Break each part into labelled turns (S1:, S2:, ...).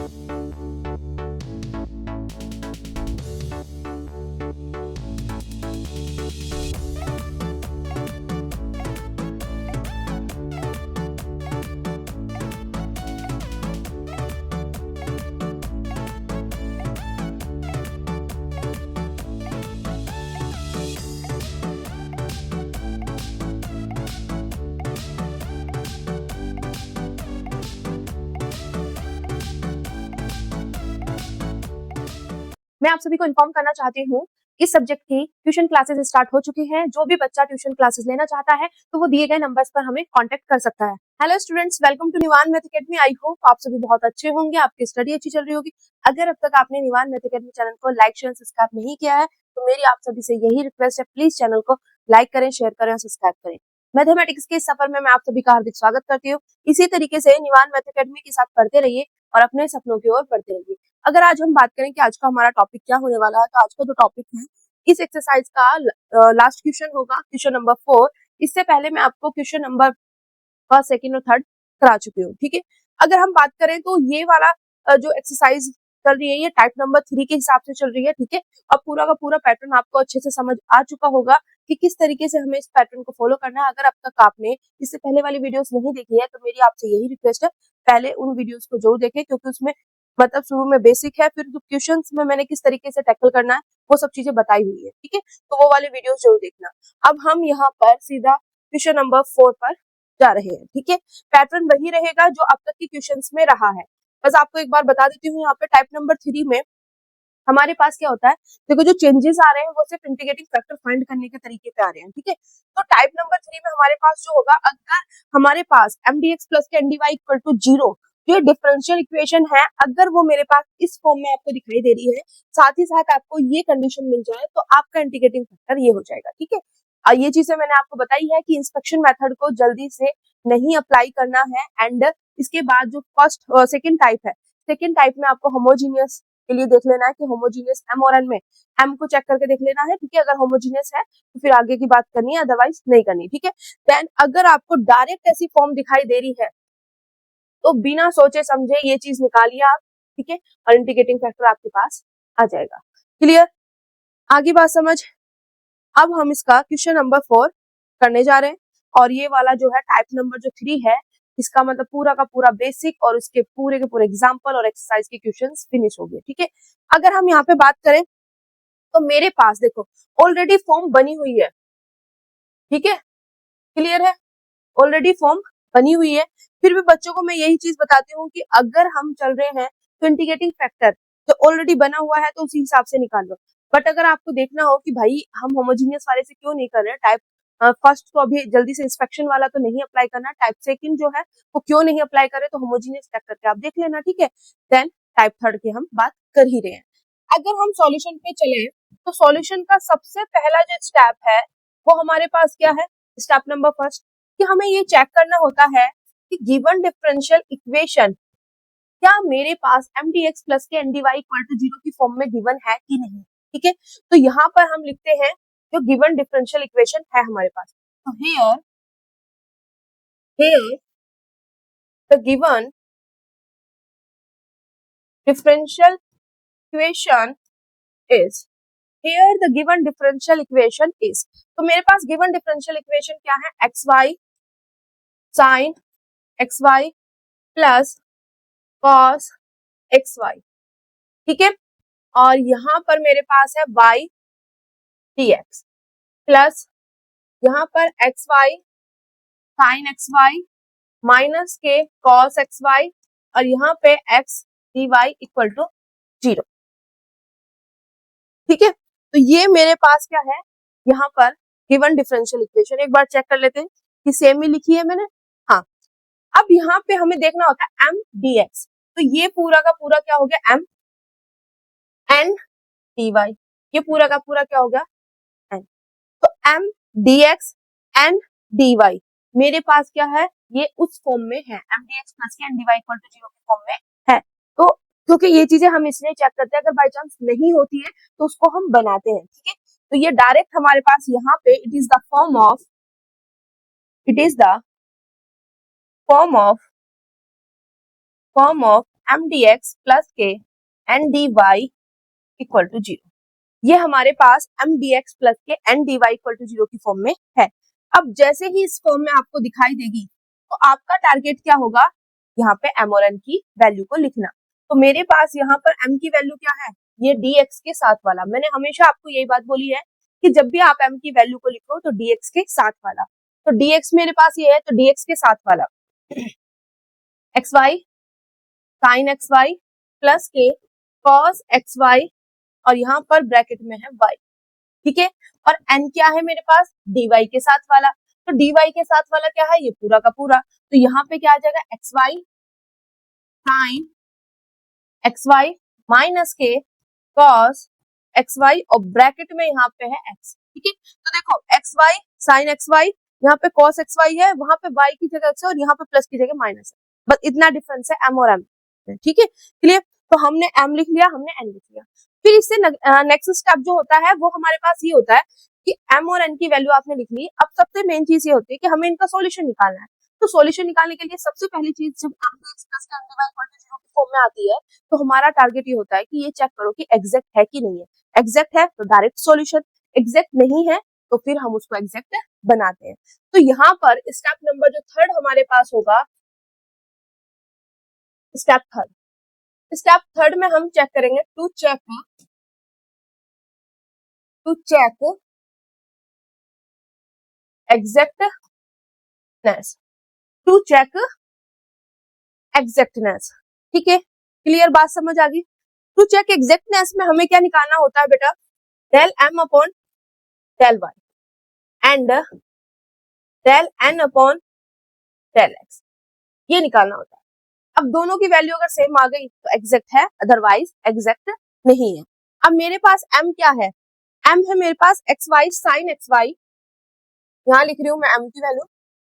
S1: मैं आप सभी को इन्फॉर्म करना चाहती हूँ, इस सब्जेक्ट की ट्यूशन क्लासेस स्टार्ट हो चुकी हैं। जो भी बच्चा ट्यूशन क्लासेस लेना चाहता है तो वो दिए गए नंबर्स पर हमें कांटेक्ट कर सकता है। Hello students, welcome to Nivan math academy. I hope आप सभी बहुत अच्छे होंगे, आपकी स्टडी अच्छी चल रही होगी। अगर अब तक आपने निवान मैथ अकेडमी चैनल को लाइक शेयर सब्सक्राइब नहीं किया है तो मेरी आप सभी से यही रिक्वेस्ट है, प्लीज चैनल को लाइक करें, शेयर करें और सब्सक्राइब करें। मैथमेटिक्स के इस सफर में मैं आप सभी का हार्दिक स्वागत करती हूँ। इसी तरीके से निवान मैथ अकेडमी के साथ पढ़ते रहिए और अपने सपनों की ओर बढ़ते रहिए। अगर आज हम बात करें कि आज का हमारा टॉपिक क्या होने वाला है, तो आज का जो टॉपिक है इस एक्सरसाइज का लास्ट क्वेश्चन होगा, क्वेश्चन नंबर 4। इससे पहले मैं आपको क्वेश्चन नंबर फर्स्ट, सेकंड और थर्ड करा चुकी हूँ। ठीक है, अगर हम बात करें तो ये वाला जो एक्सरसाइज चल रही है ये टाइप नंबर 3 के हिसाब से चल रही है। ठीक है, अब पूरा का पूरा पैटर्न आपको अच्छे से समझ आ चुका होगा कि किस तरीके से हमें इस पैटर्न को फॉलो करना है। अगर अब तक आपने इससे पहले वाली वीडियोस नहीं देखी है तो मेरी आपसे यही रिक्वेस्ट है, पहले उन वीडियोस को जरूर देखें, क्योंकि उसमें मतलब शुरू में बेसिक है, फिर जो क्वेश्चंस में मैंने किस तरीके से टैकल करना है वो सब चीजें बताई हुई है। ठीक है, तो वो वाले वीडियोस जरूर देखना। अब हम यहाँ पर सीधा क्वेश्चन नंबर 4 पर जा रहे हैं। ठीक है, पैटर्न वही रहेगा जो अब तक के क्वेश्चंस में रहा है। बस आपको एक बार बता देती हूँ, यहाँ पे टाइप नंबर 3 में हमारे पास क्या होता है, देखो जो चेंजेस आ रहे हैं वो सिर्फ इंटीग्रेटिंग फैक्टर फाइंड करने के तरीके पे आ रहे हैं। ठीक है, तो टाइप नंबर 3 में हमारे पास जो होगा, अगर हमारे पास mdx प्लस के ndy इक्वल टू 0 जो डिफरेंशियल इक्वेशन है, अगर वो मेरे पास इस फॉर्म में आपको दिखाई दे रही है, साथ ही साथ आपको ये कंडीशन मिल जाए तो आपका इंटीग्रेटिंग फैक्टर ये हो जाएगा। ठीक है, ये चीजें मैंने आपको बताई है कि इंस्पेक्शन मेथड को जल्दी से नहीं अप्लाई करना है। एंड इसके बाद जो फर्स्ट सेकंड टाइप है, सेकंड टाइप में आपको होमोजीनियस के लिए देख लेना है कि होमोजीनियस m और n में m को चेक करके देख लेना है। ठीक है, अगर होमोजीनियस है तो फिर आगे की बात करनी है, अदरवाइज नहीं करनी। ठीक है, देन अगर आपको डायरेक्ट ऐसी फॉर्म दिखाई दे रही है तो बिना सोचे समझे ये चीज निकालिए आप। ठीक है, और इंटीग्रेटिंग फैक्टर आपके पास आ जाएगा। क्लियर, आगे बात समझ। अब हम इसका क्वेश्चन नंबर 4 करने जा रहे हैं, और ये वाला जो है टाइप नंबर जो 3 है, इसका मतलब पूरा का पूरा बेसिक और उसके पूरे के पूरे एग्जाम्पल और एक्सरसाइज के क्वेश्चंस फिनिश हो गए। ठीक है, अगर हम यहाँ पे बात करें तो मेरे पास देखो ऑलरेडी फॉर्म बनी हुई है। ठीक है, क्लियर है, ऑलरेडी फॉर्म बनी हुई है। फिर भी बच्चों को मैं यही चीज बताती हूँ कि अगर हम चल रहे हैं तो इंटीग्रेटिंग फैक्टर जो ऑलरेडी बना हुआ है तो उसी हिसाब से निकाल लो। बट अगर आपको देखना हो कि भाई हम होमोजीनियस वाले से क्यों नहीं कर रहे, टाइप फर्स्ट तो अभी जल्दी से इंस्पेक्शन वाला तो नहीं अप्लाई करना, टाइप सेकंड जो है वो क्यों नहीं अप्लाई करे, तो होमोजीनियस चेक करके आप देख लेना। ठीक है, देन टाइप थर्ड की हम बात कर ही रहे हैं। अगर हम सॉल्यूशन पे चले तो सॉल्यूशन का सबसे पहला जो स्टेप है वो हमारे पास क्या है, स्टेप नंबर फर्स्ट, कि हमें ये चेक करना होता है कि गिवन डिफरेंशियल इक्वेशन क्या मेरे पास mdx प्लस के ndy इक्वल टू 0 की फॉर्म में गिवन है कि नहीं। ठीक है, तो यहाँ पर हम लिखते हैं जो गिवन डिफरेंशियल इक्वेशन है हमारे पास, तो here the given differential equation is, here the given differential equation is, तो मेरे पास गिवन डिफरेंशियल इक्वेशन क्या है, xy sin xy plus cos xy। ठीक है, और यहाँ पर मेरे पास है y dx प्लस यहाँ पर xy sin xy माइनस के cos xy और यहाँ पे x dy इक्वल टू 0। ठीक है, तो ये मेरे पास क्या है, यहाँ पर गिवन डिफरेंशियल इक्वेशन। एक बार चेक कर लेते हैं कि सेम ही लिखी है मैंने। हाँ, अब यहाँ पे हमें देखना होता है m dx, तो ये पूरा का पूरा क्या हो गया, m n dy, ये पूरा का पूरा क्या हो गया, n। तो m dx n dy मेरे पास क्या है, ये उस फॉर्म में है, m dx प्लस के n dy इक्वल टू 0 के फॉर्म में है। तो क्योंकि ये चीजें हम इसलिए चेक करते हैं, अगर बाई चांस नहीं होती है तो उसको हम बनाते हैं। ठीक है, तो ये डायरेक्ट हमारे पास यहाँ पे it is the form of, it is the form of M D X plus K N D Y equal to 0। ये हमारे पास M D X plus K N D Y equal to 0 की form में है। अब जैसे ही इस form में आपको दिखाई देगी तो आपका टारगेट क्या होगा, यहाँ पे एम और एन की वैल्यू को लिखना। तो मेरे पास यहाँ पर एम की वैल्यू क्या है, ये डी एक्स के साथ वाला। मैंने हमेशा आपको यही बात बोली है कि जब भी आप m की वैल्यू को लिखो तो dx के साथ वाला। तो dx मेरे पास ये है, तो dx के साथ वाला xy sin xy प्लस के cos xy और यहाँ पर ब्रैकेट में है y, ठीक है। और n क्या है मेरे पास, dy के साथ वाला। तो dy के साथ वाला क्या है, ये पूरा का पूरा। तो यहाँ पे क्या आ जाएगा, xy sin xy माइनस के cos xy और ब्रैकेट में यहाँ पे है x, ठीक है। तो देखो xy sin xy, यहाँ पे cos xy है, वहां पे y की जगह x है और यहाँ पे प्लस की जगह माइनस है। बस इतना डिफरेंस है m और m, ठीक है, क्लियर। तो हमने m लिख लिया, हमने n लिख लिया। फिर इससे नेक्स्ट स्टेप जो होता है वो हमारे पास ये होता है कि m और n की वैल्यू आपने लिख ली। अब सबसे मेन चीज ये होती है कि हमें इनका सॉल्यूशन निकालना है। तो सॉल्यूशन निकालने के लिए सबसे पहली चीज, जब mdx प्लस के mdy इक्वल टू 0 की फॉर्म में आती है तो हमारा टारगेट ये होता है कि ये चेक करो कि एग्जैक्ट है कि नहीं है। एग्जैक्ट है तो डायरेक्ट सॉल्यूशन, एग्जैक्ट नहीं है तो फिर हम उसको एग्जैक्ट बनाते हैं। तो यहाँ पर स्टेप नंबर जो थर्ड हमारे पास होगा, स्टेप थर्ड में हम चेक करेंगे to check exactness, to check exactness, ठीक है, क्लियर, बात समझ आ गई। टू चेक एग्जैक्टनेस में हमें क्या निकालना होता है बेटा, del m upon del y and del n upon del x, ये निकालना होता है। अब दोनों की वैल्यू अगर सेम आ गई तो एग्जैक्ट है, अदरवाइज एग्जैक्ट नहीं है। अब मेरे पास m क्या है, m है मेरे पास xy sin xy, यहाँ लिख रही हूँ मैं m की value,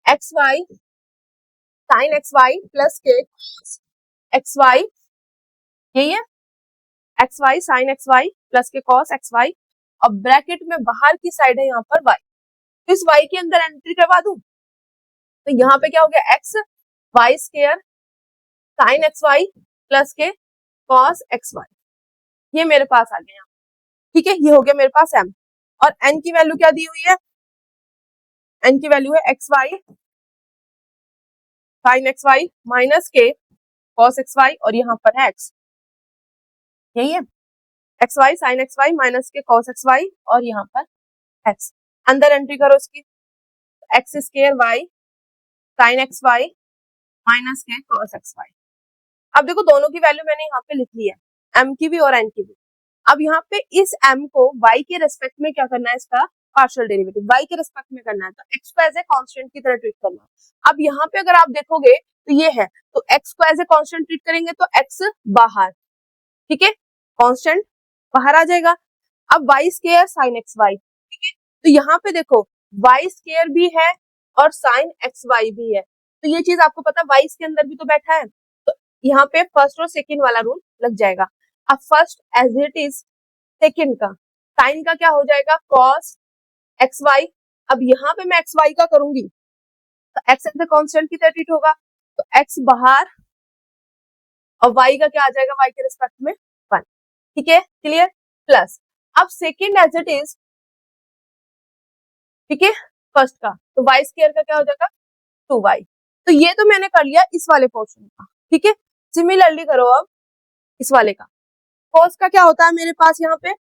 S1: xy sin xy plus के xy, यही है xy sin xy प्लस के cos xy और ब्रैकेट में बाहर की साइड है यहाँ पर y। तो इस y के अंदर एंट्री करवा दूं तो यहाँ पे क्या हो गया, x y square sin xy plus के cos xy, ये मेरे पास आ गया, ठीक है। ये हो गया मेरे पास m और n की वैल्यू क्या दी हुई है, n की वैल्यू है xy sin xy माइनस के cos xy और यहाँ पर है x, यही है xy sin xy माइनस के cos xy और यहाँ पर x। अंदर एंट्री करो इसकी, x square y sin xy minus के cos xy। अब देखो दोनों की वैल्यू मैंने यहाँ पे लिख ली है, m की भी और n की भी। अब यहाँ पे इस m को y के रेस्पेक्ट में क्या करना है, इसका पार्शियल डेरिवेटिव y के रेस्पेक्ट में करना है, तो x को एज ए कांस्टेंट की तरह ट्रीट करना है। अब यहाँ पे अगर आप देखोगे तो ये है, तो x को एज ए कांस्टेंट ट्रीट करेंगे तो x बाहर, ठीक है, कांस्टेंट बाहर आ जाएगा। अब y स्क्वायर sin xy, ठीक है, तो यहाँ पे देखो y स्क्वायर भी है और sin xy भी है, तो ये चीज आपको पता y के अंदर भी तो बैठा है, तो यहाँ पे फर्स्ट और सेकंड वाला रूल लग जाएगा। अब first as it is, second का साइन का क्या हो जाएगा, cos xy। अब यहाँ पे मैं xy का करूंगी तो x एज ए कांस्टेंट की तरह ट्रीट होगा, तो x बाहर और y का क्या आ जाएगा, y के रिस्पेक्ट में 1, ठीक है, क्लियर। प्लस अब सेकंड एज इट इज, ठीक है, फर्स्ट का, तो y स्क्वायर का क्या हो जाएगा 2y। तो ये तो मैंने कर लिया इस वाले पोर्शन का, ठीक है। सिमिलरली करो अब इस वाले का, cos का क्या होता है मेरे पास, यहाँ पे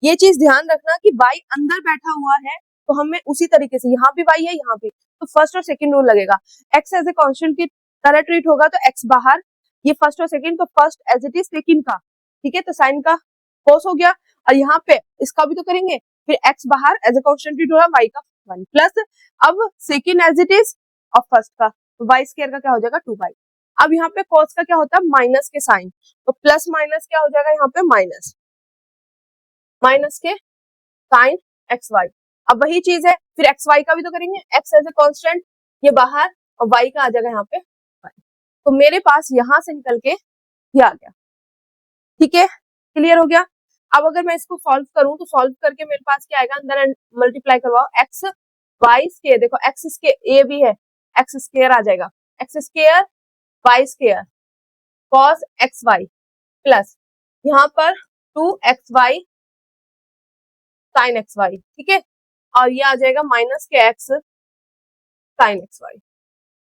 S1: ये चीज ध्यान रखना कि y अंदर बैठा हुआ है तो हमें उसी तरीके से, यहाँ भी y है यहाँ भी, तो फर्स्ट और सेकंड रूल लगेगा। x एज ए कांस्टेंट की तरह ट्रीट होगा तो x बाहर, ये फर्स्ट और सेकंड, तो first as it is second का, ठीक है, तो साइन का cos हो गया और यहाँ पे इसका भी तो करेंगे, फिर x बाहर एज ए कांस्टेंट ट्रीट होगा, y का 1 प्लस अब सेकंड एज इट इज और फर्स्ट का, तो y स्क्वायर का क्या हो जाएगा 2y। अब यहाँ पे cos का क्या होता है, माइनस के साइन, तो प्लस माइनस क्या हो जाएगा यहाँ पे माइनस, माइनस के साइन xy। अब वही चीज है, फिर xy का भी तो करेंगे, x एज ए कांस्टेंट, ये बाहर और y का आ जाएगा यहाँ पे 1। तो मेरे पास यहां से निकल के ये आ गया, ठीक है, क्लियर हो गया। अब अगर मैं इसको सॉल्व करूं तो सॉल्व करके मेरे पास क्या आएगा, अंदर मल्टीप्लाई करवाओ, x y स्क्वायर, देखो x स्क्वायर ये भी है, x स्क्वायर आ जाएगा, x square y square cos xy plus यहाँ पर 2xy sin xy, ठीक है, और ये आ जाएगा माइनस के x sin xy।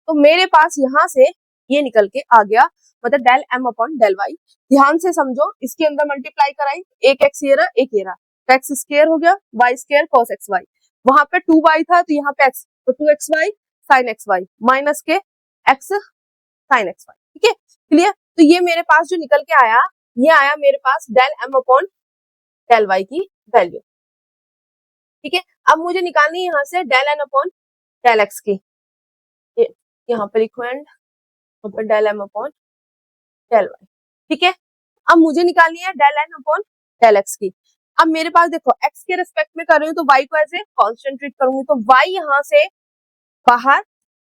S1: तो मेरे पास यहाँ से ये निकल के आ गया, मतलब del m upon del y। ध्यान से समझो, इसके अंदर मल्टीप्लाई कराई, एक x ये रहा, एक ये रहा, तो x स्क्वायर हो गया, y स्क्वायर cos xy, वहां पे 2y था तो यहाँ पे x, तो 2xy sin xy माइनस के x sin xy, ठीक है, क्लियर। तो ये मेरे पास जो निकल के आया, ये आया मेरे पास del m upon del y की वैल्यू, ठीक है। अब मुझे निकालनी है यहाँ से del n upon del x की, यहाँ पर इक्वेंट del m upon del y, ठीक है। अब मुझे निकालनी है del n upon del x की। अब मेरे पास देखो x के रिस्पेक्ट में कर रही हूँ तो y को ऐसे कांस्टेंट ट्रीट करूंगी, तो y यहाँ से बाहर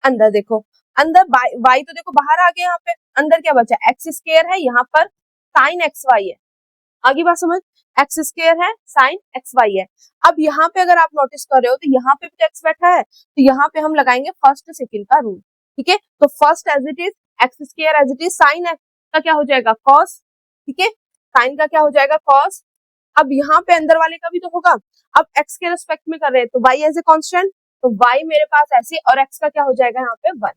S1: अंदर, देखो अंदर y तो देखो बाहर आ गया, यहाँ पे अंदर क्या बचा, x स्क्वायर है, यहाँ पर sin xy है, आगे बात समझ, x स्क्वायर है sin xy है। अब यहाँ पे अगर आप नोटिस कर रहे हो तो यहाँ पे भी x बैठा है, तो यहाँ पे हम लगाएंगे फर्स्ट सेकंड का रूल, ठीक है। तो first as it is x square as it is sin का क्या हो जाएगा cos, ठीक है, sin का क्या हो जाएगा cos। अब यहाँ पे अंदर वाले का भी तो होगा, अब x के रिस्पेक्ट में कर रहे हैं तो y एज ए कांस्टेंट, तो y मेरे पास ऐसे, और x का क्या हो जाएगा यहाँ पे 1,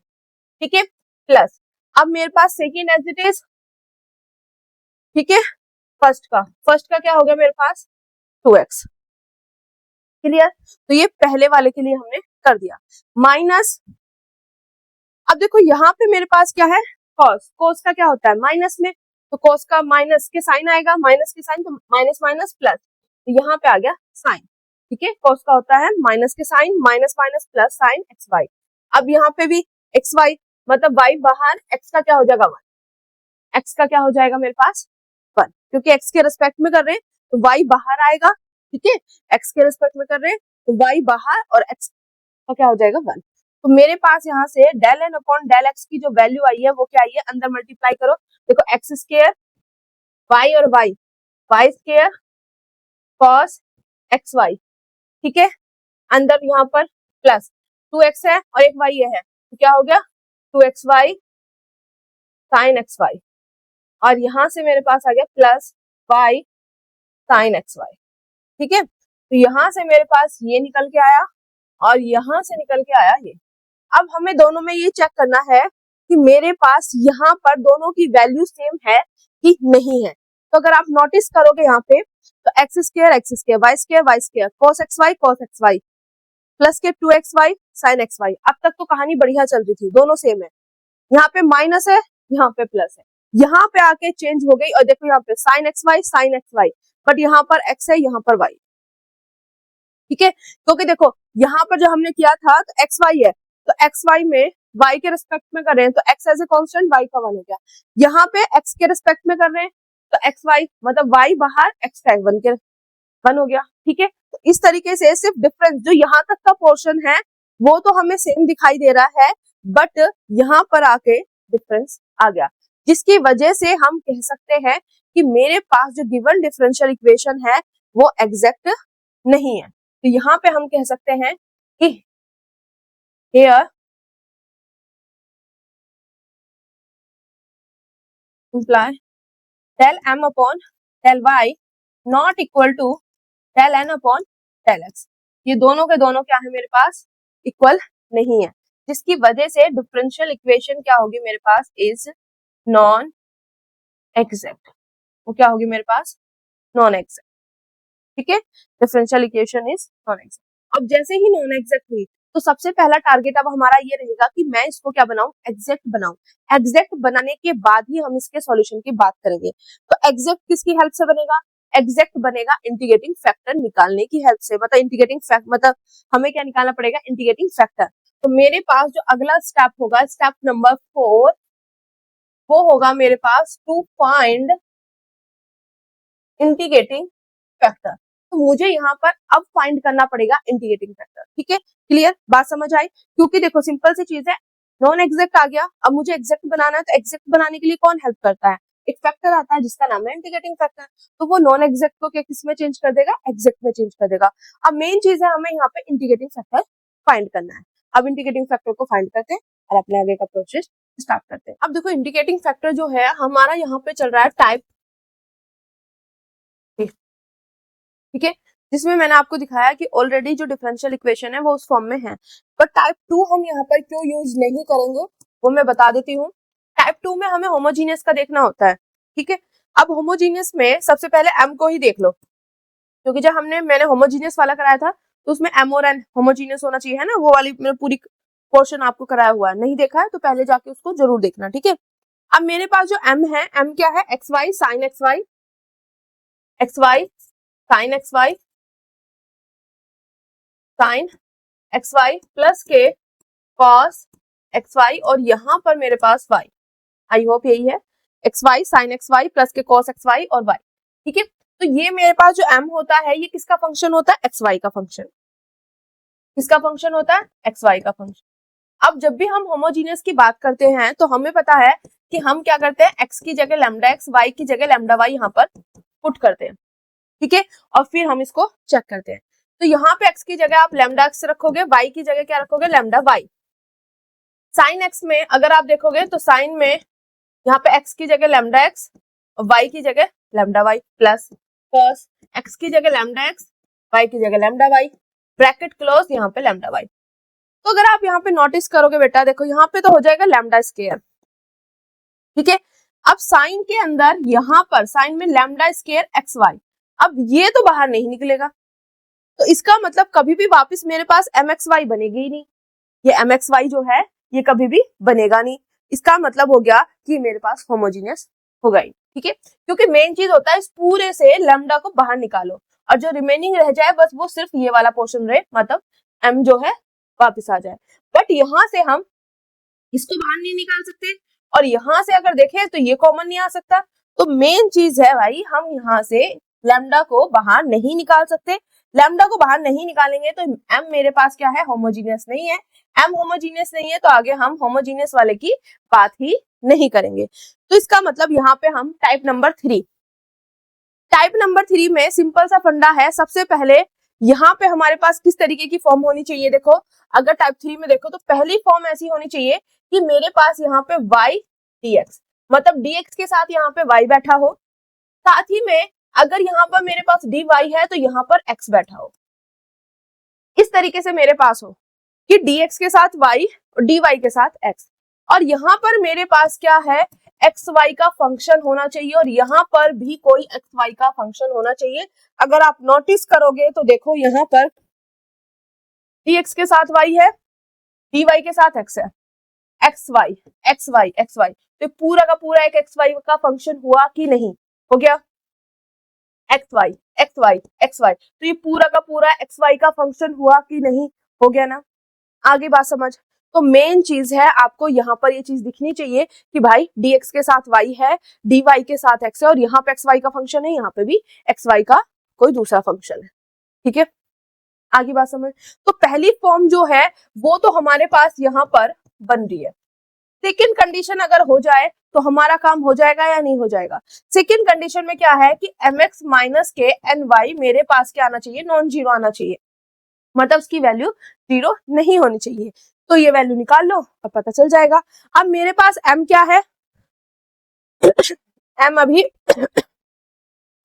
S1: ठीक है, प्लस अब मेरे पास सेकंड एज इट इज, ठीक है, फर्स्ट का क्या हो गया मेरे पास 2x, क्लियर। तो ये पहले वाले के लिए हमने कर दिया, माइनस, अब देखो यहाँ पे मेरे पास क्या है cos का क्या होता है माइनस में, तो cos का माइनस के साइन आएगा, माइनस के साइन, तो माइनस माइनस प्लस, तो यहाँ पे आ गया साइन, ठीक है, cos का होता है माइनस के sine, minus minus plus sine x Y. अब यहाँ पे भी एक्स वाई, मतलब y बाहर, x का क्या हो जाएगा 1, x का क्या हो जाएगा मेरे पास 1, क्योंकि x के रिस्पेक्ट में कर रहे हैं तो y बाहर आएगा, ठीक है, x के रिस्पेक्ट में कर रहे हैं तो y बाहर और x का क्या हो जाएगा 1। तो मेरे पास यहाँ से del n upon del x की जो वैल्यू आई है वो क्या आई है, अंदर मल्टीप्लाई करो, देखो x स्क्वायर y और y स्क्वायर cos xy, ठीक है, अंदर यहाँ पर प्लस 2x है और एक y ये है, तो क्या हो गया 2xy sin xy, और यहाँ से मेरे पास आ गया प्लस y sin xy, ठीक है। तो यहाँ से मेरे पास ये निकल के आया और यहाँ से निकल के आया ये। अब हमें दोनों में ये चेक करना है कि मेरे पास यहाँ पर दोनों की वैल्यू सेम है कि नहीं है। तो अगर आप नोटिस करोगे यहाँ पे तो x square y square cos xy plus के 2xy sin xy, अब तक तो कहानी बढ़िया चल रही थी, दोनों सेम है, यहाँ पे माइनस है, यहाँ पे प्लस है, यहाँ पे आके चेंज हो गई और देखो यहाँ पे sin xy बट यहाँ पर x है, यहाँ पर y, ठीक है, क्योंकि देखो यहाँ पर जो हमने किया था तो एक्स वाई है, तो एक्स वाई में y के रिस्पेक्ट में कर रहे हैं तो x as a constant y का 1 हो गया, यहाँ पे x के रिस्पेक्ट में कर रहे हैं तो एक्स वाई मतलब y बाहर x का 1 हो गया, ठीक है। तो इस तरीके से सिर्फ डिफरेंस जो यहाँ तक का पोर्शन है वो तो हमें सेम दिखाई दे रहा है, बट यहाँ पर आके डिफरेंस आ गया, जिसकी वजह से हम कह सकते हैं कि मेरे पास जो गिवन डिफरेंशियल इक्वेशन है वो एग्जैक्ट नहीं है। तो यहाँ पे हम कह सकते हैं कि here imply del m upon del y not equal to del n upon del x, ये दोनों के दोनों क्या है मेरे पास इक्वल नहीं है, जिसकी वजह से डिफरेंशियल इक्वेशन क्या होगी मेरे पास इज नॉन एग्जैक्ट, वो क्या होगी मेरे पास नॉन एग्जैक्ट, ठीक है, differential equation is non exact. अब जैसे ही नॉन एग्जैक्ट हुई तो सबसे पहला टारगेट अब हमारा ये रहेगा कि मैं इसको क्या बनाऊं एग्जैक्ट बनाऊं, एग्जैक्ट बनाने के बाद ही हम इसके सॉल्यूशन की बात करेंगे। तो एग्जैक्ट किसकी हेल्प से बनेगा, एग्जैक्ट बनेगा इंटीग्रेटिंग फैक्टर निकालने की हेल्प से, मतलब इंटीग्रेटिंग फैक्टर मतलब हमें क्या निकालना पड़ेगा इंटीग्रेटिंग फैक्टर। तो मेरे पास जो अगला स्टेप होगा स्टेप नंबर 4 वो होगा मेरे पास टू फाइंड इंटीग्रेटिंग फैक्टर, तो मुझे यहाँ पर अब फाइंड करना पड़ेगा इंटीग्रेटिंग फैक्टर, ठीक है, क्लियर बात समझ आई। क्योंकि देखो सिंपल सी चीज है, नॉन एग्जैक्ट आ गया, अब मुझे एग्जैक्ट बनाना है, तो एग्जैक्ट बनाने के लिए कौन हेल्प करता है, एक फैक्टर आता है जिसका नाम है इंटीग्रेटिंग फैक्टर, तो वो नॉन एग्जैक्ट को किस में चेंज कर देगा एग्जैक्ट में चेंज कर देगा। अब मेन चीज है हमें यहाँ पे इंटीग्रेटिंग फैक्टर फाइंड करना है। अब इंटीग्रेटिंग फैक्टर को फाइंड करते हैं और अपने आगे का प्रोसेस स्टार्ट करते हैं। अब देखो इंडिकेटिंग फैक्टर जो है हमारा यहाँ पे चल रहा है टाइप, ठीक है, जिसमें मैंने आपको दिखाया कि ऑलरेडी जो डिफरेंशियल इक्वेशन है वो उस फॉर्म में है। पर टाइप 2 हम यहाँ पर क्यों यूज नहीं करेंगे वो मैं बता देती हूँ। टाइप 2 में हमें होमोजीनियस का देखना होता है, ठीक है। अब होमोजीनियस में सबसे पहले m को ही देख लो, क्योंकि जब मैंने होमोजीनियस वाला कराया था तो उसमें m और n होमोजीनियस होना चाहिए, है ना। वो वाली मैंने पूरी पोर्शन आपको कराया हुआ है, नहीं देखा है तो पहले जाके उसको जरूर देखना, ठीक है। अब मेरे पास जो m है, m क्या है, x y sine x y, x y sine x y, sine x y plus के कॉस एक्स वाई, और यहाँ पर मेरे पास y, आई होप यही है, x y sine x y plus के कॉस एक्स वाई और y, ठीक है। तो ये मेरे पास जो m होता है ये किसका फंक्शन होता है, एक्स वाई का फंक्शन। किसका फंक्शन होता है, एक्स वाई का फंक्शन। अब जब भी हम होमोजीनियस की बात करते हैं तो हमें पता है कि हम क्या करते हैं, x की जगह लैम्डा x, y की जगह लैम्डा y यहाँ पर पुट करते हैं, ठीक है, और फिर हम इसको चेक करते हैं। तो यहाँ पे x की जगह आप लैम्डा x रखोगे, y की जगह क्या रखोगे, लैम्डा y। साइन x में अगर आप देखोगे तो साइन में यहाँ पे x की जगह लैम्डा x और y की जगह lambda y, plus cos x की जगह लैम्डा x, y की जगह लैम्डा y, ब्रैकेट क्लोज, यहाँ पे लैम्डा y। तो अगर आप यहाँ पे नोटिस करोगे बेटा, देखो यहाँ पे तो हो जाएगा लैम्डा स्क्वायर, ठीक है। अब साइन के अंदर यहाँ पर साइन में लैम्डा स्क्वायर एक्स वाई, अब ये तो बाहर नहीं निकलेगा, तो इसका मतलब कभी भी वापस मेरे पास एम एक्स वाई बनेगी ही नहीं। ये एम एक्स वाई जो है ये कभी भी बनेगा नहीं। इसका मतलब हो गया कि मेरे पास होमोजीनियस होगा ही, ठीक है। क्योंकि मेन चीज होता है इस पूरे से लैम्डा को बाहर निकालो और जो रिमेनिंग रह जाए बस वो सिर्फ ये वाला पोर्शन रहे, मतलब एम जो है वापस आ जाए। बट यहाँ से हम इसको बाहर नहीं निकाल सकते और यहाँ से अगर देखें तो ये कॉमन नहीं आ सकता। तो मेन चीज है भाई, हम यहाँ से लैम्डा को बाहर नहीं निकाल सकते। लैम्डा को बाहर नहीं निकालेंगे तो m मेरे पास क्या है, होमोजीनियस नहीं है। m होमोजीनियस नहीं है तो आगे हम होमोजीनियस वाले की बात ही नहीं करेंगे। तो इसका मतलब यहाँ पे हम टाइप नंबर 3 में सिंपल सा फंडा है। सबसे पहले यहाँ पे हमारे पास किस तरीके की फॉर्म होनी चाहिए, देखो अगर टाइप 3 में देखो तो पहली फॉर्म ऐसी होनी चाहिए कि मेरे पास यहाँ पे y dx, मतलब dx के साथ यहाँ पे y बैठा हो, साथ ही में अगर यहाँ पर मेरे पास dy है तो यहाँ पर x बैठा हो। इस तरीके से मेरे पास हो कि dx के साथ y और dy के साथ x, और यहाँ पर मेरे पास क्या है, एक्स वाई का फंक्शन होना चाहिए और यहाँ पर भी कोई एक्स वाई का फंक्शन होना चाहिए। अगर आप नोटिस करोगे तो देखो यहाँ पर dx के साथ y है, dy के साथ x है, x y x y x y, तो पूरा का पूरा एक एक्स वाई का फंक्शन हुआ कि नहीं, हो गया x y x y x y, तो ये पूरा का पूरा एक्स वाई का फंक्शन हुआ कि नहीं, हो गया ना। आगे बात समझ। तो मेन चीज है आपको यहाँ पर ये चीज दिखनी चाहिए कि भाई dx के साथ y है, dy के साथ x है और यहाँ पे xy का फंक्शन है, यहाँ पे भी xy का कोई दूसरा फंक्शन है, ठीक है। आगे बात समझ। तो पहली फॉर्म जो है वो तो हमारे पास यहाँ पर बन रही है। सेकेंड कंडीशन अगर हो जाए तो हमारा काम हो जाएगा या नहीं हो जाएगा। सेकेंड कंडीशन में क्या है कि mx माइनस के ny मेरे पास क्या आना चाहिए, नॉन जीरो आना चाहिए, मतलब उसकी वैल्यू 0 नहीं होनी चाहिए। तो ये वैल्यू निकाल लो और पता चल जाएगा। अब मेरे पास m क्या है, m अभी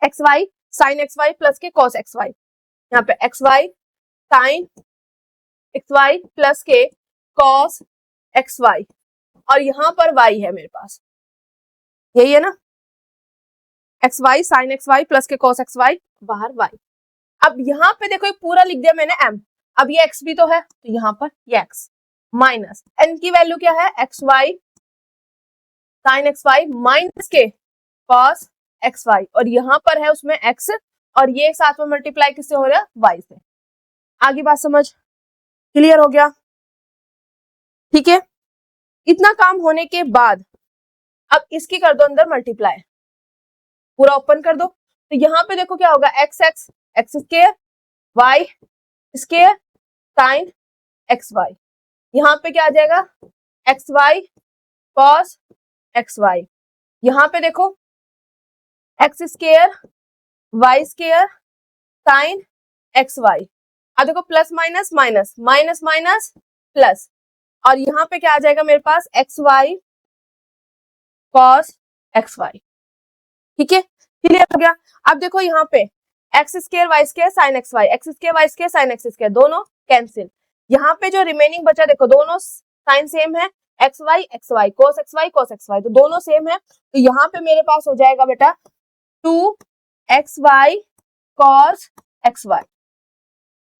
S1: x y sine x y plus के कॉस एक्स वाई, यहाँ पे x y sine x y plus के कॉस एक्स वाई, और यहाँ पर y है मेरे पास, यही है ना, x y sine x y plus के कॉस एक्स वाई, बाहर y। अब यहाँ पे देखो पूरा लिख दिया मैंने m, अब ये x भी तो है तो यहाँ पर ये x माइनस n की वैल्यू क्या है, x y sine x y minus k cos x y, और यहाँ पर है उसमें x और ये साथ में मल्टीप्लाई किससे हो रहा है, y से। आगे बात समझ, क्लियर हो गया, ठीक है। इतना काम होने के बाद अब इसकी कर दो अंदर मल्टीप्लाई, पूरा ओपन कर दो। तो यहाँ पे देखो क्या होगा, X X X square Y square sine x Y, यहाँ पे क्या आ जाएगा, X Y cos x Y, यहाँ पे देखो X square Y square sine x Y. अब देखो plus minus minus minus minus plus, और यहाँ पे क्या आ जाएगा मेरे पास, X Y cos x Y. ठीक है, क्लियर हो गया। अब देखो यहाँ पे X square Y square sine x y, x square Y square sine x square, दोनों कैंसिल। यहाँ पे जो रिमेनिंग बचा देखो दोनों साइन सेम है, x y cos x y, तो दोनों सेम है। तो यहाँ पे मेरे पास हो जाएगा बेटा 2xy cos xy,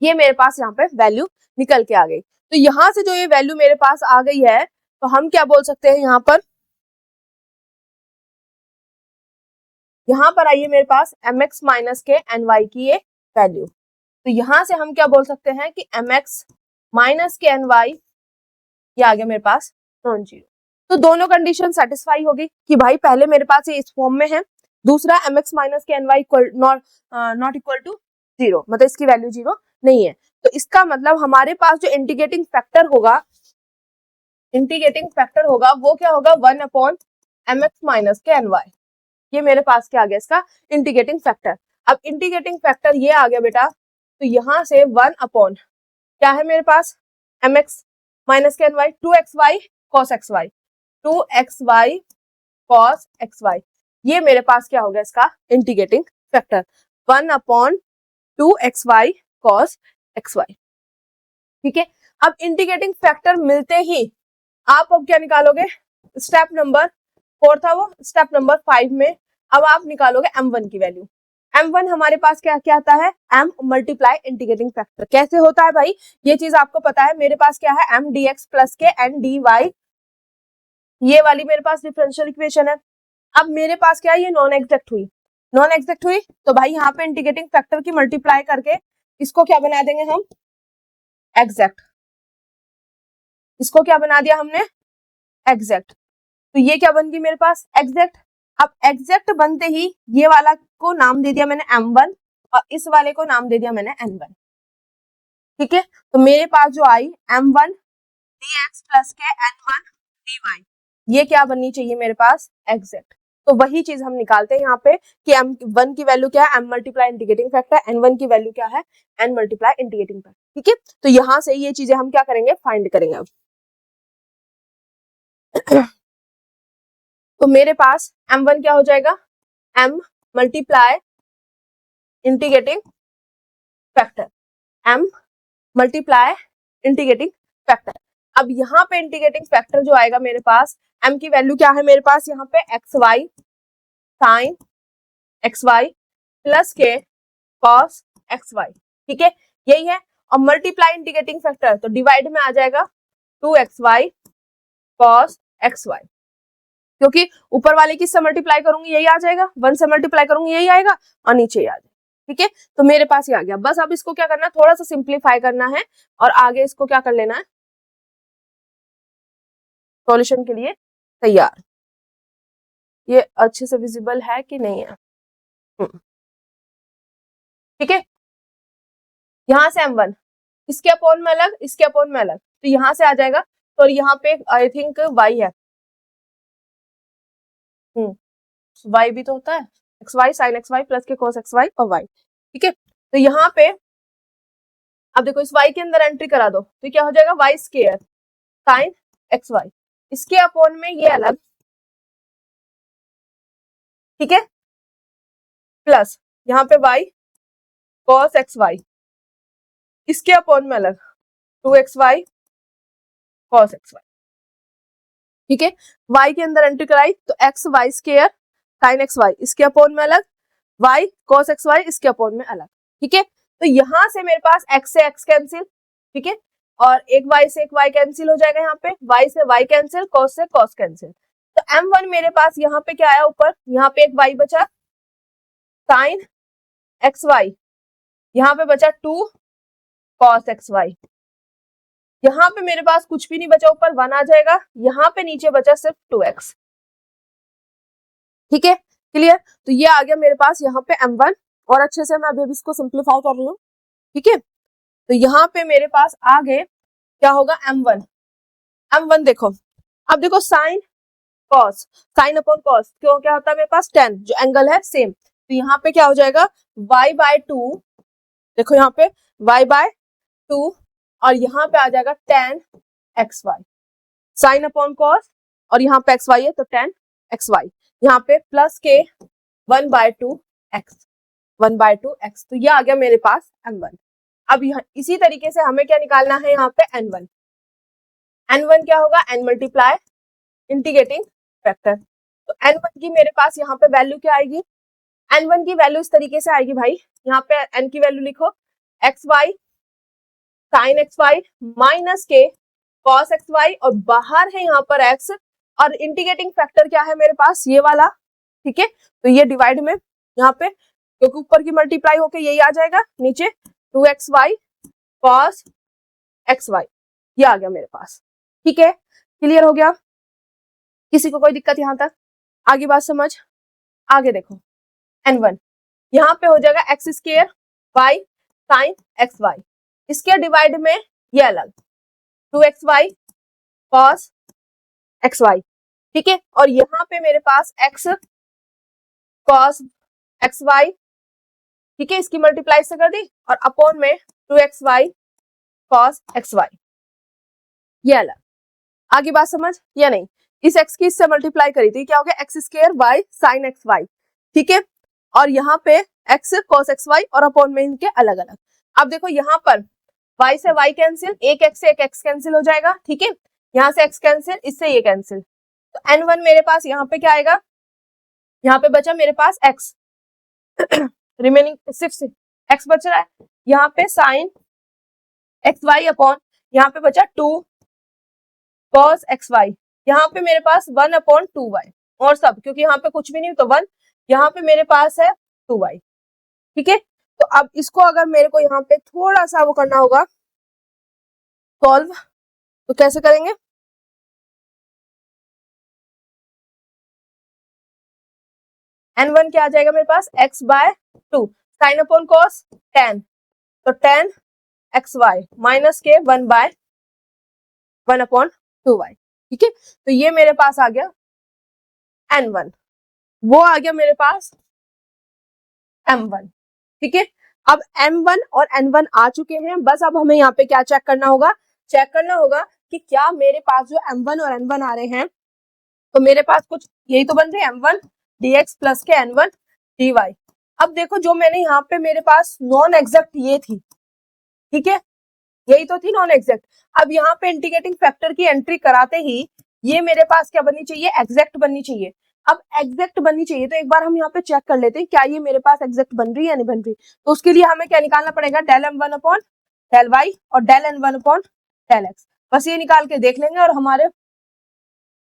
S1: ये मेरे पास यहाँ पे वैल्यू निकल के आ गई। तो यहाँ से जो ये वैल्यू मेरे पास आ गई है, तो हम क्या बोल सकते हैं यहाँ पर आइए मेरे पास mx माइनस के ny की ये वैल्यू। तो यहाँ से हम क्या बोल सकते हैं कि mx माइनस के ny ये आ गया मेरे पास नॉन जीरो। तो दोनों कंडीशन सेटिस्फाई होगी कि भाई पहले मेरे पास ये इस फॉर्म में है, दूसरा mx minus k ny not equal to zero, मतलब इसकी वैल्यू जीरो नहीं है। तो इसका मतलब हमारे पास जो इंटीग्रेटिंग फैक्टर होगा वो क्या होगा 1 upon mx minus k ny। ये मेरे पास क्या आ गया इसका इंटीग्रेटिंग फैक्टर। अब इंटीग्रेटिंग फैक्टर ये आ गया बेटा, तो यहाँ से 1 अपॉन क्या है मेरे पास mx minus k ny 2xy cos xy, 2xy cos xy, ये मेरे पास क्या हो गया इसका integrating factor 1 upon 2xy cos xy। ठीक है, अब इंटीग्रेटिंग फैक्टर मिलते ही आप अब क्या निकालोगे, स्टेप नंबर 4 था वो, स्टेप नंबर 5 में अब आप निकालोगे m1 की वैल्यू। m1 हमारे पास क्या क्या आता है, m मल्टीप्लाई इंटीग्रेटिंग फैक्टर। कैसे होता है भाई, ये चीज आपको पता है। मेरे पास क्या है m dx प्लस के n dy, ये वाली मेरे पास डिफरेंशियल इक्वेशन है। अब मेरे पास क्या है, ये नॉन एग्जैक्ट हुई, तो भाई यहाँ पे इंटीग्रेटिंग फैक्टर की मल्टीप्लाई करके इसको क्या बना देंगे हम एग्जैक्ट, इसको क्या बना दिया हमने एग्जैक्ट। तो ये क्या बन गई मेरे पास एग्जैक्ट। अब एग्जैक्ट बनते ही ये वाला को नाम दे दिया मैंने m1 और इस वाले को नाम दे दिया मैंने n1। ठीक है, तो मेरे पास जो आई m1 dx plus k n1 dy, ये क्या बननी चाहिए मेरे पास एग्जैक्ट। तो वही चीज हम निकालते हैं यहाँ पे कि m1 की वैल्यू क्या है m multiply integrating factor, n1 की वैल्यू क्या है n मल्टीप्लाई इंटीग्रेटिंग फैक्टर। ठीक है, तो यहाँ से ये चीजें हम क्या करेंगे फाइंड करेंगे अब। तो मेरे पास m1 क्या हो जाएगा m multiply integrating factor, m multiply integrating factor. अब यहाँ पे इंटीग्रेटिंग फैक्टर जो आएगा मेरे पास, m की वैल्यू क्या है मेरे पास यहाँ पे xy साइन xy प्लस के cos xy। ठीक है, यही है। और मल्टीप्लाई इंटीग्रेटिंग फैक्टर तो डिवाइड में आ जाएगा 2xy cos xy, क्योंकि ऊपर वाले किससे मल्टीप्लाई करूंगी यही आ जाएगा, 1 से मल्टीप्लाई करूंगी यही आएगा और नीचे ही आ जाएगा। ठीक है, तो मेरे पास ये आ गया। बस अब इसको क्या करना है, थोड़ा सा सिंप्लीफाई करना है और आगे इसको क्या कर लेना है सॉल्यूशन के लिए तैयार। ये अच्छे से विजिबल है कि नहीं है, ठीक है। यहाँ से m1 इसके अपॉन में अलग, इसके अपॉन में अलग, तो यहाँ से आ जाएगा। तो यहाँ पे आई थिंक y है, y भी तो होता है xy sin xy प्लस के cos xy और y। ठीक है, तो यहाँ पे अब देखो इस y के अंदर एंट्री करा दो तो क्या हो जाएगा y स्क्वायर sin xy, इसके अपॉन में ये अलग, ठीक है, प्लस यहाँ पे y cos xy, इसके अपॉन में अलग 2xy cos xy। ठीक है, y के अंदर एंट्री कराई तो x y square sin xy, इसके अपॉन में अलग, y cos xy इसके अपॉन में अलग। ठीक है, तो यहां से मेरे पास x से x कैंसिल, ठीक है, और एक y से एक y कैंसिल हो जाएगा, यहाँ पे y से y कैंसिल, cos से cos कैंसिल। तो m1 मेरे पास यहाँ पे क्या आया ऊपर, यहाँ पे एक y बचा sin xy, यहाँ पे बचा 2 cos xy, यहाँ पे मेरे पास कुछ भी नहीं बचा, ऊपर 1 आ जाएगा, यहाँ पे नीचे बचा सिर्फ 2x। ठीक है, क्लियर। तो ये आ गया मेरे पास यहाँ पे m1 और अच्छे से मैं अभी इसको सिंप्लीफाई कर रही हूँ। ठीक है, तो यहाँ पे मेरे पास आगे क्या होगा m1 देखो, अब देखो sine cos, sine upon cos क्यों क्या होता है मेरे पास tan, जो एंगल है सेम, तो यहाँ पे क्या हो जाएगा y/2, देखो यहाँ पे y/2 और यहाँ पे आ जाएगा tan xy, sine upon cos और यहाँ पे xy है तो tan एक्स वाई, यहाँ पे प्लस के 1/2 एक्स, 1/2 एक्स, तो ये आ गया मेरे पास m1। अब यहाँ इसी तरीके से हमें क्या निकालना है, यहाँ पे n1, n1 क्या होगा, n मल्टीप्लाई इंटीग्रेटिंग फैक्टर, तो n1 की मेरे पास यहाँ पे वैल्यू क्या आएगी, n1 की वैल्यू इस तरीके से आएगी भाई, यहाँ पे n की वैल्यू लिखो x y sine x y minus k cos x y, और बाहर है यहाँ पर x, और इंटीग्रेटिंग फैक्टर क्या है मेरे पास, ये वाला, ठीक है। तो ये डिवाइड में यहाँ पे, क्योंकि ऊपर की मल्टीप्लाई होके यही आ जाएगा, नीचे 2xy cos xy, ये आ गया मेरे पास, ठीक है। क्लियर हो गया, किसी को कोई दिक्कत यहाँ तक, आगे बात समझ, आगे देखो n1 यहाँ पे हो जाएगा x square y sine x y, इसके डिवाइड में ये अलग 2xy cos xy, ठीक है। और यहाँ पे मेरे पास x cos xy, ठीक है, इसकी मल्टीप्लाई से कर दी, और अपॉन में 2xy cos xy, ये अलग, आगे बात समझ या नहीं, इस x की इससे मल्टीप्लाई करी थी, क्या हो गया x square y sine x Y, ठीक है, और यहाँ पे x cos xy और अपॉन में इनके अलग अलग। अब देखो यहाँ पर y से y कैंसिल, एक x से एक x कैंसिल हो जाएगा, ठीक है, यहाँ से x कैंसिल, इससे ये कैंसिल, तो n1 मेरे पास यहाँ पे क्या आएगा, यहाँ पे बचा मेरे पास x रिमेनिंग सिर्फ x बच रहा है, यहाँ पे साइन एक्स वाई अपॉन, यहाँ पे बचा 2 cos एक्स वाई, यहाँ पे मेरे पास 1/2y, और सब क्योंकि यहाँ पे कुछ भी नहीं तो 1, यहाँ पे मेरे पास है 2y, ठीक है। तो अब इसको अगर मेरे को यहाँ पे थोड़ा सा वो करना होगा सॉल्व, तो कैसे करेंगे, n1 क्या आ जाएगा मेरे पास x/2 sine upon cos tan, तो tan xy माइनस के 1/1/2y, ठीक है। तो ये मेरे पास आ गया n1, वो आ गया मेरे पास m1, ठीक है। अब m1 और n1 आ चुके हैं, बस अब हमें यहाँ पे क्या चेक करना होगा, चेक करना होगा कि क्या मेरे पास जो m1 और n1 आ रहे हैं, तो मेरे पास कुछ यही तो बन रहे हैं m1 dx plus k n1 dy। अब देखो जो मैंने यहाँ पे मेरे पास नॉन एग्जैक्ट ये थी, ठीक है, यही तो थी नॉन एग्जैक्ट, अब यहाँ पे इंटीग्रेटिंग फैक्टर की एंट्री कराते ही ये मेरे पास क्या बननी चाहिए, एग्जैक्ट बननी चाहिए। अब एग्जैक्ट बननी चाहिए तो एक बार हम यहाँ पे चेक कर लेते हैं क्या ये मेरे पास एग्जैक्ट बन रही है या नहीं बन रही, तो उसके लिए हमें क्या निकालना पड़ेगा, del m1 upon del y और del n1 upon del x, बस ये निकाल के देख लेंगे और हमारे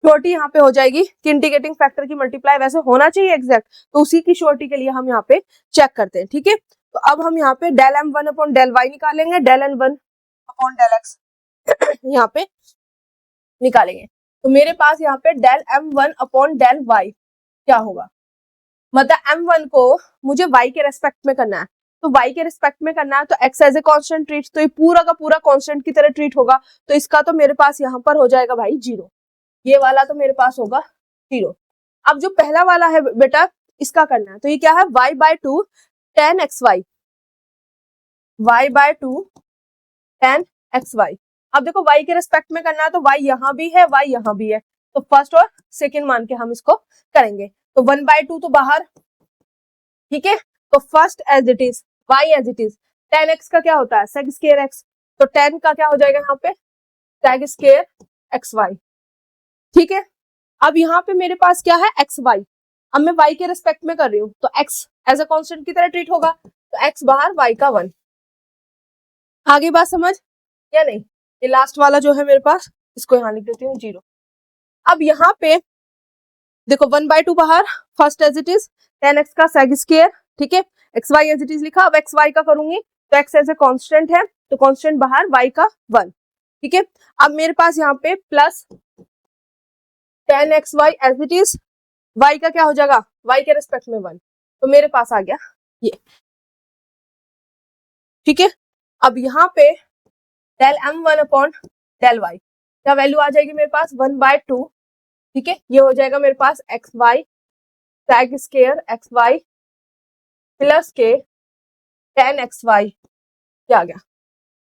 S1: श्योरिटी यहाँ पे हो जाएगी कि इंटीग्रेटिंग फैक्टर की मल्टीप्लाई वैसे होना चाहिए एग्जैक्ट, तो उसी की श्योरिटी के लिए हम यहाँ पे चेक करते हैं, ठीक है। तो अब हम यहाँ पे del m1 upon del y निकालेंगे, del n1 upon del x यहाँ पे निकालेंगे, तो मेरे पास यहाँ पे del m1 upon del y क्या होगा, मतलब m1 को मुझे y के रेस्पेक्ट में करना है, तो y के रिस्पेक्ट में करना है, तो x as a constant treat, तो ये पूरा का पूरा कांस्टेंट की तरह ट्रीट होगा, तो इसका तो मेरे पास यहाँ पर हो जाएगा भाई 0, ये वाला तो मेरे पास होगा 0। अब जो पहला वाला है बेटा इसका करना है, तो ये क्या है y/2 tan xy, y/2 tan xy। अब देखो y के रिस्पेक्ट में करना है, तो y यहाँ भी है y यहाँ भी है, तो फर्स्ट और सेकंड मान के हम इसको करेंगे, तो 1/2 तो बाहर, ठीक है, तो first as it is y as it is, tan x का क्या होता है sec स्क्वायर x, तो tan का क्या हो जाएगा यहाँ पे sec स्क्वायर xy, ठीक है। अब यहाँ पे मेरे पास क्या है xy, अब मैं y के रिस्पेक्ट में कर रही हूँ, तो x एज अ कांस्टेंट की तरह ट्रीट होगा, तो x बाहर y का 1, आगे बात समझ या नहीं, ये लास्ट वाला जो है मेरे पास इसको यहाँ लिख देती हूँ 0। अब यहाँ पे देखो 1/2 बाहर, first as it is tan x का sec स्क्वायर, ठीक है, xy एज इट इज लिखा, अब xy का करूंगी तो x एज ए कांस्टेंट है, तो कांस्टेंट बाहर y का 1, ठीक है। अब मेरे पास यहाँ पे plus tan xy as it is, y का क्या हो जाएगा y के रिस्पेक्ट में 1, तो मेरे पास आ गया ये, ठीक है। अब यहाँ पे del m1 upon del y क्या वैल्यू आ जाएगी मेरे पास 1/2, ठीक है, ये हो जाएगा मेरे पास xy sec square xy plus K tan xy, क्या आ गया,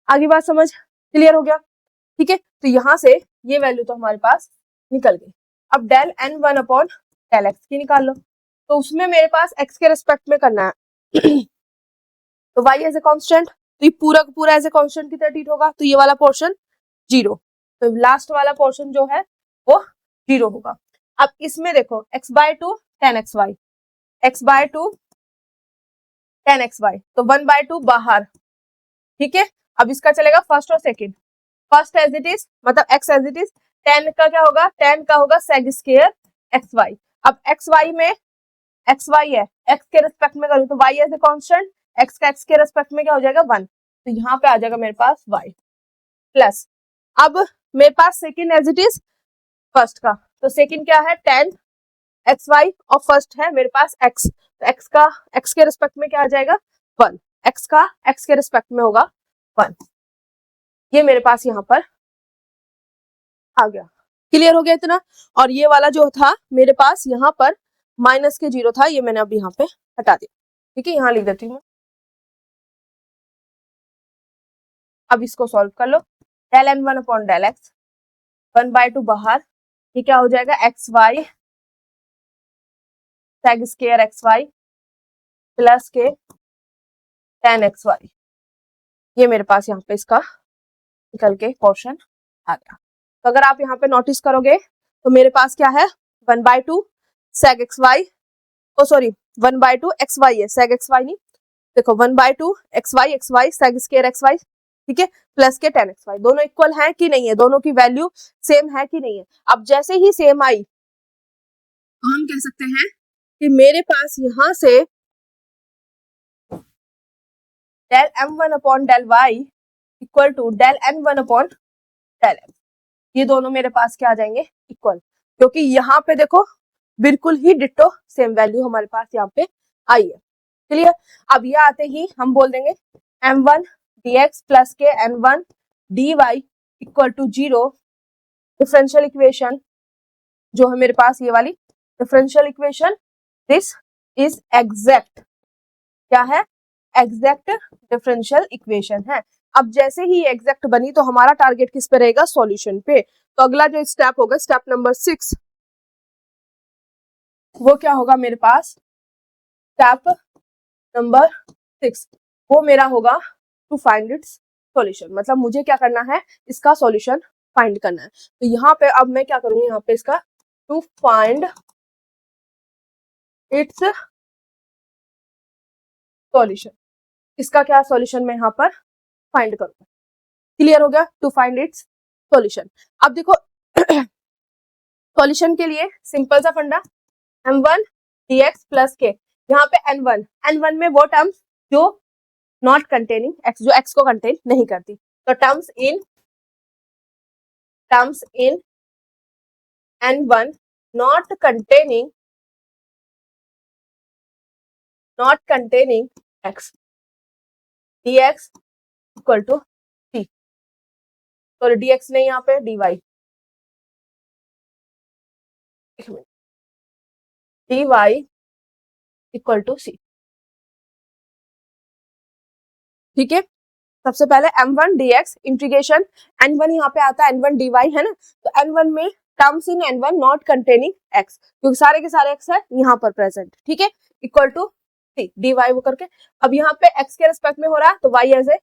S1: आगे बात समझ क्लियर हो गया, ठीक है। तो यहाँ से ये वैल्यू तो हमारे पास निकल गई। अब del n1 upon del x की निकाल लो। तो उसमें मेरे पास एक्स के रिस्पेक्ट में करना है तो y एज ए कांस्टेंट, तो ये पूरा का पूरा एज ए कांस्टेंट की तरह ट्रीट होगा, तो ये वाला पोर्शन 0, तो लास्ट वाला पोर्शन जो है वो 0 होगा। अब इसमें देखो x/2 tan xy, x/2 tan xy, तो 1/2 बाहर, ठीक है। अब इसका चलेगा फर्स्ट और second, first as it is मतलब x as it is, tan का क्या होगा, tan का होगा sec स्क्वायर xy। अब xy में xy है, x के रिस्पेक्ट में करूँ तो y as a constant, x का x के रिस्पेक्ट में क्या हो जाएगा 1, तो यहाँ पे आ जाएगा मेरे पास y प्लस, अब मेरे पास second as it is first का, तो सेकंड क्या है tan xy और फर्स्ट है मेरे पास x, तो x का x के रिस्पेक्ट में क्या आ जाएगा 1, x का x के रिस्पेक्ट में होगा 1, ये मेरे पास यहाँ पर आ गया। क्लियर हो गया इतना। और ये वाला जो था मेरे पास यहाँ पर माइनस के 0 था, ये मैंने अब यहाँ पे हटा दिया, ठीक है, यहाँ लिख देती हूँ। अब इसको सॉल्व कर लो, del n1 upon del X, 1/2 बाहर, ये क्या हो जाएगा xy sec square xy plus K tan xy, ये मेरे पास यहाँ पे इसका निकल के पोर्शन आ गया। तो अगर आप यहाँ पे नोटिस करोगे तो मेरे पास क्या है 1/2 sec xy, ओ सॉरी 1/2 xy है, sec xy नहीं, देखो 1/2 xy sec स्क्वायर xy, ठीक है, प्लस के tan xy, दोनों इक्वल हैं कि नहीं है, दोनों की वैल्यू सेम है कि नहीं है। अब जैसे ही सेम आई तो हम कह सकते हैं कि मेरे पास यहां से del m1 upon del y equal to del n1 upon del m, ये दोनों मेरे पास क्या आ जाएंगे इक्वल, क्योंकि यहाँ पे देखो बिल्कुल ही डिट्टो सेम वैल्यू हमारे पास यहाँ पे आई है। क्लियर। अब ये आते ही हम बोल देंगे m1 dx plus k n1 dy equal to 0, differential equation जो है मेरे पास ये वाली differential equation, this is exact, क्या है एग्जैक्ट डिफरेंशियल इक्वेशन है। अब जैसे ही एग्जैक्ट बनी तो हमारा टारगेट किस पे रहेगा सॉल्यूशन पे, तो अगला जो स्टेप होगा स्टेप नंबर 6, वो क्या होगा मेरे पास स्टेप नंबर 6, वो मेरा होगा टू फाइंड इट्स सॉल्यूशन, मतलब मुझे क्या करना है इसका सॉल्यूशन फाइंड करना है। तो यहाँ पे अब मैं क्या करूंगी, यहाँ पे इसका टू फाइंड इट्स सॉल्यूशन, इसका क्या सॉल्यूशन मैं यहाँ पर फाइंड करूंगा। क्लियर हो गया, टू फाइंड इट्स सॉल्यूशन। अब देखो सॉल्यूशन के लिए सिंपल सा फंडा, m1 dx प्लस के, यहाँ पे n1 में वो टर्म्स जो नॉट कंटेनिंग x, जो x को कंटेन नहीं करती, तो terms in n1 not containing x, dx equal to c, तो dx नहीं यहाँ पे dy, dy equal to c, ठीक है। सबसे पहले m1 dx इंटीग्रेशन, n1 यहाँ पे आता है n1 dy है ना, तो n1 में terms in n1 not containing x, क्योंकि सारे के सारे x है यहाँ पर प्रेजेंट, ठीक है, इक्वल टू c dy वो करके। अब यहाँ पे x के रिस्पेक्ट में हो रहा है तो y एज ए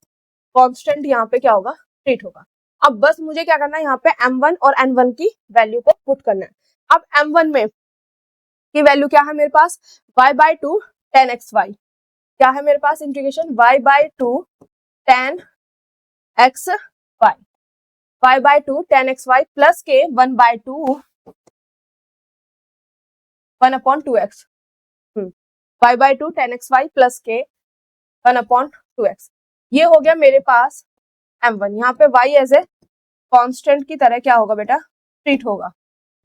S1: कांस्टेंट यहाँ पे क्या होगा ट्रीट होगा। अब बस मुझे क्या करना है यहाँ पे m1 और n1 की वैल्यू को पुट करना है। अब m1 में की वैल्यू क्या है मेरे पास y/2 tan xy, क्या है मेरे पास integration y/2 tan xy, y/2 tan xy plus K 1/2 1/2x, y/2 tan xy plus के 1/2x, ये हो गया मेरे पास m1। यहाँ पे y एज ए कांस्टेंट की तरह क्या होगा बेटा ट्रीट होगा।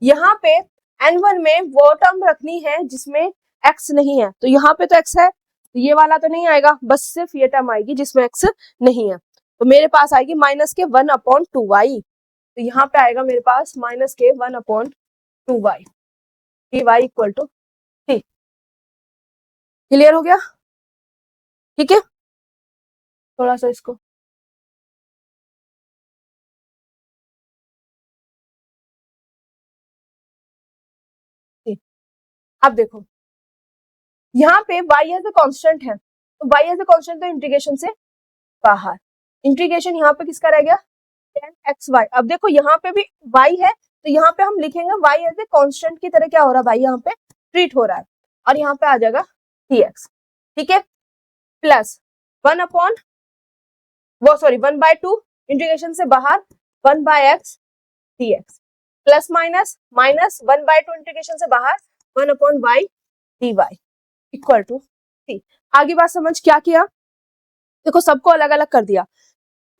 S1: यहाँ पे n1 में वो टर्म रखनी है जिसमें x नहीं है, तो यहाँ पे तो x है, तो ये वाला तो नहीं आएगा, बस सिर्फ ये टर्म आएगी जिसमें x नहीं है, तो मेरे पास आएगी माइनस के 1/2y, तो यहाँ पे आएगा मेरे पास minus k 1/2y, dy equal to c। Clear हो गया, ठीक है, थोड़ा सा इसको अब देखो यहाँ पे y एज ए कांस्टेंट है, तो y एज ए कांस्टेंट तो इंटीग्रेशन से बाहर, इंटीग्रेशन यहाँ पे किसका रह गया, tan xy। अब देखो यहाँ पे भी y है, तो यहाँ पे हम लिखेंगे y एज ए कांस्टेंट की तरह क्या हो रहा है भाई, यहाँ पे ट्रीट हो रहा है, और यहाँ पे आ जाएगा dx, ठीक है, प्लस 1/, वो सॉरी 1/2 इंटीग्रेशन से बाहर 1/x dx, plus minus minus 1/2 integration से बाहर 1/y dy equal to c। आगे बात समझ क्या किया, देखो सबको अलग अलग कर दिया,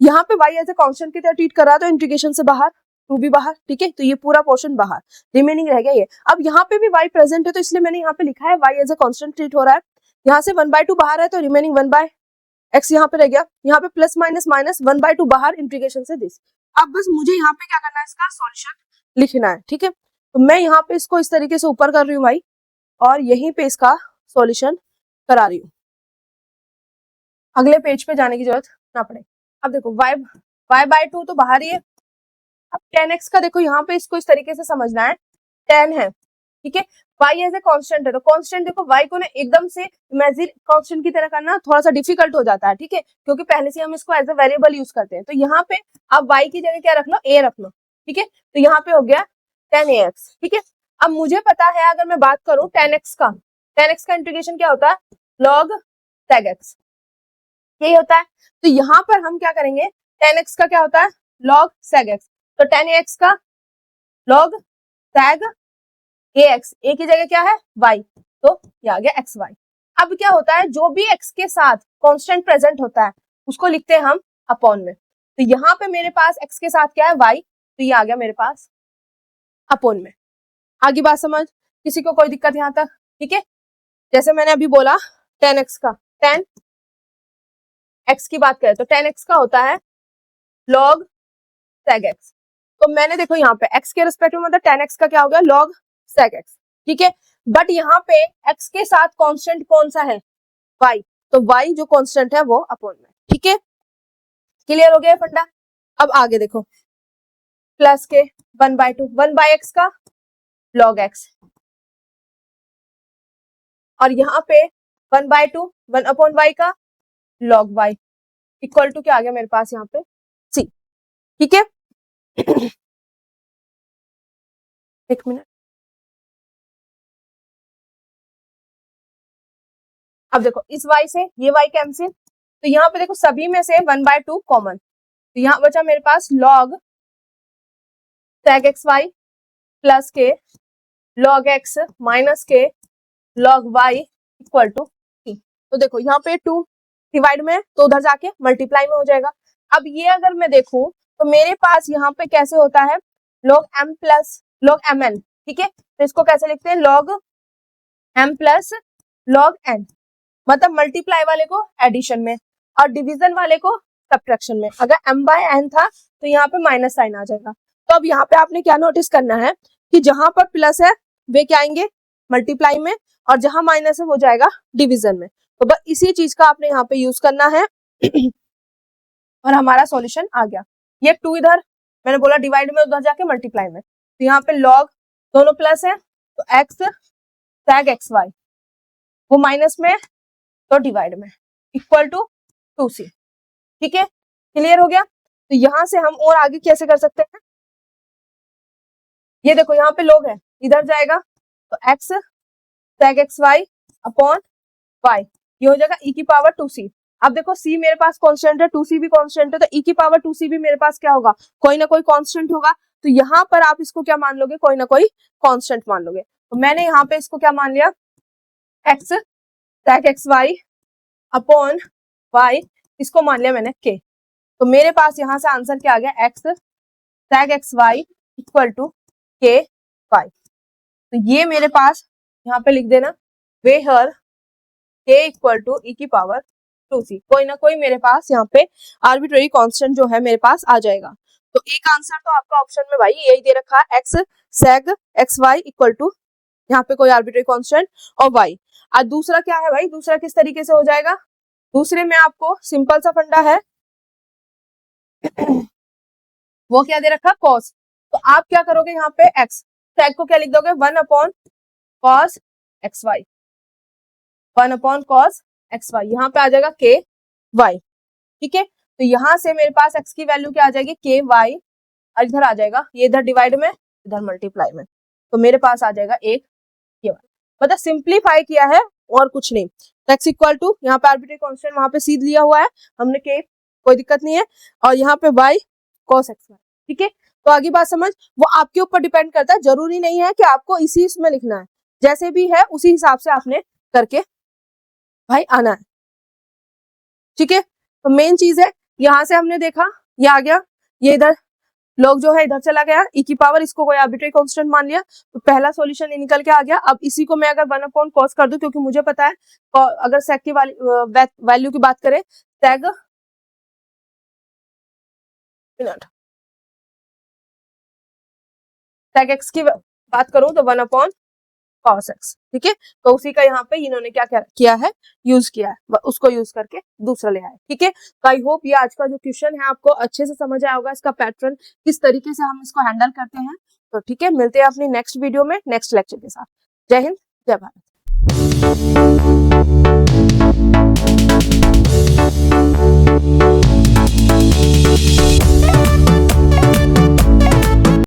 S1: यहाँ पे y एज ए कांस्टेंट की तरह ट्रीट कर रहा है, तो इंटीग्रेशन से बाहर 2 भी बाहर, ठीक है, तो ये पूरा पोर्शन बाहर, रिमेनिंग रह गया ये। अब यहाँ पे भी y प्रेजेंट है, तो इसलिए मैंने यहाँ पे लिखा है y as a constant treat हो रहा है, यहाँ से 1/2 बाहर है, तो रिमेनिंग 1/x यहाँ पे रह गया, यहाँ पे प्लस माइनस माइनस 1/2 बाहर, इंटीग्रेशन से दिस। अब बस मुझे यहाँ पे क्या करना है, इसका सॉल्यूशन लिखना है, ठीक है, तो मैं यहाँ पे इसको इस तरीके से ऊपर कर रही हूँ भाई, और यहीं पे इसका सॉल्यूशन करा रही हूँ, अगले पेज पे जाने की जरूरत ना पड़े। अब देखो y/2 तो बाहर ही है, अब tan x का देखो यहाँ पे इसको इस तरीके से समझना है, tan है, ठीक है, y एज ए कांस्टेंट है, तो कांस्टेंट देखो y को ना एकदम से इमेजिन कांस्टेंट की तरह करना थोड़ा सा डिफिकल्ट हो जाता है, ठीक है, क्योंकि पहले से हम इसको एज ए वेरिएबल यूज करते हैं, तो यहाँ पे आप y की जगह क्या रख लो, a रख लो, ठीक है, तो यहाँ पे हो गया tan ax, ठीक है। अब मुझे पता है, अगर मैं बात करूं tan x का इंटीग्रेशन क्या होता है, log sec x, यही होता है, तो यहाँ पर हम क्या करेंगे, tan x का क्या होता है, log sec x, तो tan ax का log sec ax, a की जगह क्या है y, तो ये आ गया xy। अब क्या होता है, जो भी x के साथ कांस्टेंट प्रेजेंट होता है उसको लिखते हैं हम अपॉन में, तो यहाँ पे मेरे पास x के साथ क्या है y, तो ये आ गया मेरे पास अपॉन में। आगे बात समझ, किसी को कोई दिक्कत यहाँ तक, ठीक है, जैसे मैंने अभी बोला tan x का, tan x की बात करें तो tan x का होता है log sec x, तो मैंने देखो यहाँ पे x के रिस्पेक्ट में मतलब tan x का क्या हो गया, log sec x, ठीक है, बट यहाँ पे x के साथ कांस्टेंट कौन सा है, y, तो y जो कांस्टेंट है वो अपॉन में, ठीक है, क्लियर हो गया फंडा। अब आगे देखो, प्लस के 1/2, 1/x का log x, और यहाँ पे 1/2 1/y का log y इक्वल टू क्या आ गया मेरे पास यहाँ पे c, ठीक है। एक मिनट, अब देखो इस y से ये y कैंसिल, तो यहाँ पे देखो सभी में से 1/2 कॉमन, तो यहाँ बचा मेरे पास log sec xy plus k log x minus k log y equal to c, तो देखो यहाँ पे 2 डिवाइड में तो उधर जाके मल्टीप्लाई में हो जाएगा। अब ये अगर मैं देखूं तो मेरे पास यहाँ पे कैसे होता है, log m plus log mn, ठीक है, तो इसको कैसे लिखते हैं, log m plus log n, मतलब मल्टीप्लाई वाले को एडिशन में और डिवीजन वाले को सब्ट्रैक्शन में। अगर m/n था तो यहाँ पे माइनस साइन आ जाएगा। तो अब यहाँ पे आपने क्या नोटिस करना है कि जहां पर प्लस है वे क्या आएंगे मल्टीप्लाई में, और जहां माइनस है वो जाएगा डिवीजन में। तो बस इसी चीज का आपने यहाँ पे यूज करना है और हमारा सॉल्यूशन आ गया। ये 2 इधर मैंने बोला डिवाइड में, उधर जाके मल्टीप्लाई में, तो यहाँ पे लॉग दोनों प्लस है तो x sec xy, वो माइनस में तो डिवाइड में, इक्वल टू 2c, ठीक है, क्लियर हो गया। तो यहां से हम और आगे कैसे कर सकते हैं, ये देखो यहाँ पे लोग है, इधर जाएगा तो x sec xy upon y, ये हो जाएगा e की पावर 2c। अब देखो c मेरे पास कांस्टेंट है, 2c भी कांस्टेंट है, तो e की पावर 2c भी मेरे पास क्या होगा, कोई ना कोई कांस्टेंट होगा, तो यहाँ पर आप इसको क्या मान लोगे, कोई ना कोई कांस्टेंट मान लोगे। तो मैंने यहाँ पे इसको क्या मान लिया, x sec xy upon y, इसको मान लिया मैंने k, तो मेरे पास यहाँ से आंसर क्या आ गया, x sec xy equal to k y। तो ये मेरे पास यहाँ पे लिख देना, where k equal to e की पावर 2c, कोई ना कोई मेरे पास यहाँ पे आर्बिट्रेरी कांस्टेंट जो है मेरे पास आ जाएगा। तो एक आंसर तो आपका ऑप्शन में भाई यही दे रखा है, x sec xy equal to यहाँ पे कोई आर्बिट्रेरी कांस्टेंट और y। आज दूसरा क्या है भाई, दूसरा किस तरीके से हो जाएगा, दूसरे में आपको सिंपल सा फंडा है वो क्या दे रखा, cos, तो आप क्या करोगे यहाँ पे x sec को क्या लिख दोगे, 1 upon cos x y, 1/cos x Y, यहाँ पे आ जाएगा के वाई, ठीक है। तो यहाँ से मेरे पास x की वैल्यू क्या आ जाएगी, के वाई, और इधर आ जाएगा, ये इधर डिवाइड में इधर मल्टीप्लाई में, तो मेरे पास आ जाएगा एक के वाई, मतलब सिंप्लीफाई किया है और कुछ नहीं। तो x इक्वल टू, यहाँ पे आर्बिट्रेरी कांस्टेंट वहां पे सीध लिया हुआ है हमने के, कोई दिक्कत नहीं है, और यहाँ पे y cos एक्स वाई, ठीक है। तो आगे बात समझ, वो आपके ऊपर डिपेंड करता है, जरूरी नहीं है कि आपको इसी इसमें लिखना है, जैसे भी है उसी हिसाब से आपने करके भाई आना है, ठीक है। तो मेन चीज है, यहां से हमने देखा ये आ गया, ये इधर लोग जो है इधर चला गया, ई की पावर, इसको कोई आर्बिट्रेरी कांस्टेंट मान लिया, तो पहला सॉल्यूशन ये निकल के आ गया। अब इसी को मैं अगर 1/cos कर दूं, क्योंकि मुझे पता है अगर सेक की वैल्यू की बात करें, सेक मिनट सेक एक्स की बात करूं तो 1/cos एक्स, ठीक है। तो उसी का यहाँ पे इन्होंने क्या किया है, यूज किया है, उसको यूज करके दूसरा ले आए, ठीक है। तो आई होप ये आज का जो क्वेश्चन है आपको अच्छे से समझ आया होगा, इसका पैटर्न किस तरीके से हम इसको हैंडल करते हैं। तो ठीक है, मिलते हैं अपनी नेक्स्ट वीडियो में नेक्स्ट लेक्चर के साथ। जय हिंद, जय भारत।